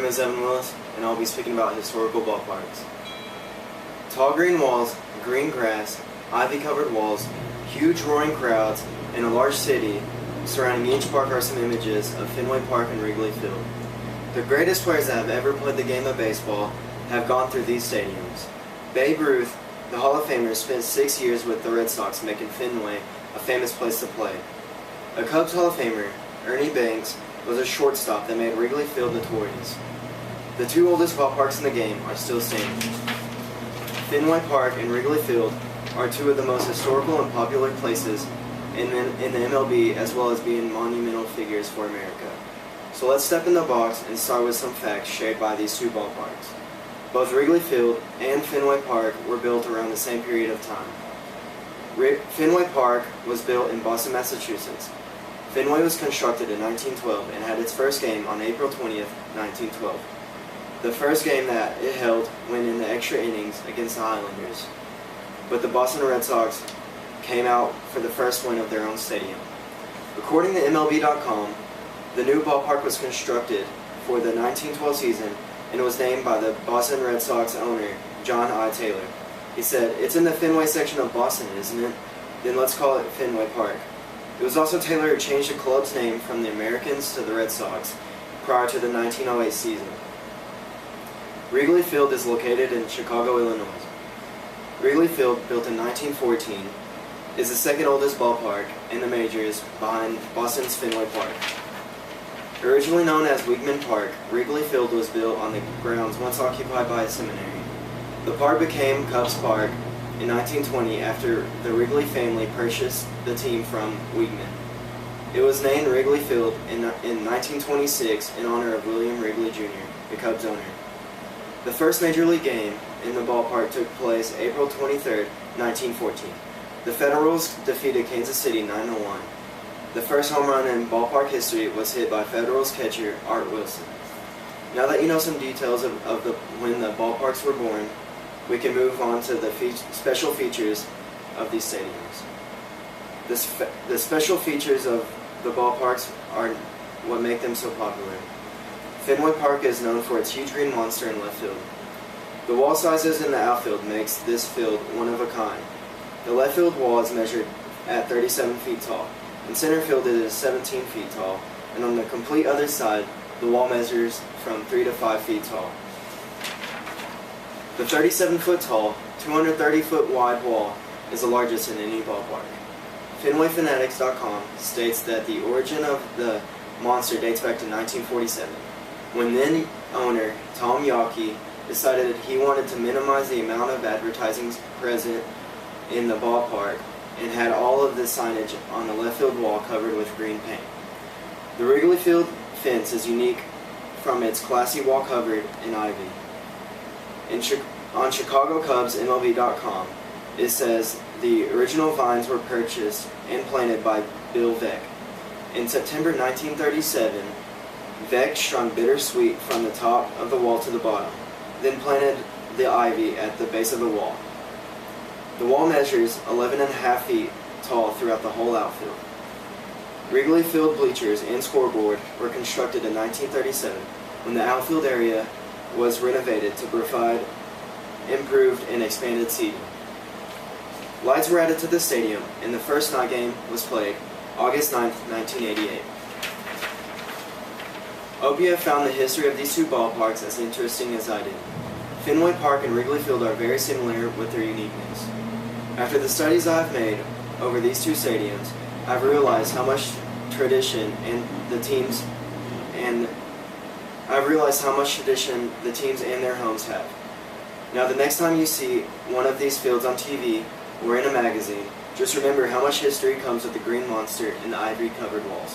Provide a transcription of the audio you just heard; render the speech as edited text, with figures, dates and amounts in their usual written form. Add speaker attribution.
Speaker 1: is Evan Willis, and I'll be speaking about historical ballparks. Tall green walls, green grass, ivy-covered walls, huge roaring crowds, and a large city surrounding each park are some images of Fenway Park and Wrigley Field. The greatest players that have ever played the game of baseball have gone through these stadiums. Babe Ruth, the Hall of Famer, spent 6 years with the Red Sox, making Fenway a famous place to play. A Cubs Hall of Famer, Ernie Banks, was a shortstop that made Wrigley Field notorious. The two oldest ballparks in the game are still standing. Fenway Park and Wrigley Field are two of the most historical and popular places in the MLB, as well as being monumental figures for America. So let's step in the box and start with some facts shared by these two ballparks. Both Wrigley Field and Fenway Park were built around the same period of time. Fenway Park was built in Boston, Massachusetts. Fenway was constructed in 1912 and had its first game on April 20th, 1912. The first game that it held went in the extra innings against the Highlanders, but the Boston Red Sox came out for the first win of their own stadium. According to MLB.com, the new ballpark was constructed for the 1912 season and was named by the Boston Red Sox owner, John I. Taylor. He said, "It's in the Fenway section of Boston, isn't it? Then let's call it Fenway Park." It was also Taylor who changed the club's name from the Americans to the Red Sox prior to the 1908 season. Wrigley Field is located in Chicago, Illinois. Wrigley Field, built in 1914, is the second oldest ballpark in the majors behind Boston's Fenway Park. Originally known as Weigman Park, Wrigley Field was built on the grounds once occupied by a seminary. The park became Cubs Park in 1920 after the Wrigley family purchased the team from Weigman. It was named Wrigley Field in 1926 in honor of William Wrigley Jr., the Cubs owner. The first Major League game in the ballpark took place April 23, 1914. The Federals defeated Kansas City 9-1. The first home run in ballpark history was hit by Federals catcher Art Wilson. Now that you know some details of when the ballparks were born, we can move on to the special features of these stadiums. The special features of the ballparks are what make them so popular. Fenway Park is known for its huge green monster in left field. The wall sizes in the outfield makes this field one of a kind. The left field wall is measured at 37 feet tall. In center field it is 17 feet tall, and on the complete other side, the wall measures from 3 to 5 feet tall. The 37-foot tall, 230-foot wide wall is the largest in any ballpark. FenwayFanatics.com states that the origin of the monster dates back to 1947, when then owner Tom Yawkey decided that he wanted to minimize the amount of advertising present in the ballpark and had all of the signage on the left field wall covered with green paint. The Wrigley Field fence is unique from its classy wall covered in ivy. On Chicago Cubs MLB.com, it says the original vines were purchased and planted by Bill Veeck. In September 1937, Veeck strung bittersweet from the top of the wall to the bottom, then planted the ivy at the base of the wall. The wall measures 11.5 feet tall throughout the whole outfield. Wrigley Field bleachers and scoreboard were constructed in 1937 when the outfield area was renovated to provide improved and expanded seating. Lights were added to the stadium, and the first night game was played August 9, 1988. Hope you have found the history of these two ballparks as interesting as I did. Fenway Park and Wrigley Field are very similar with their uniqueness. After the studies I have made over these two stadiums, I've realized how much tradition the teams and their homes have. Now the next time you see one of these fields on TV or in a magazine, just remember how much history comes with the green monster and the ivy-covered walls.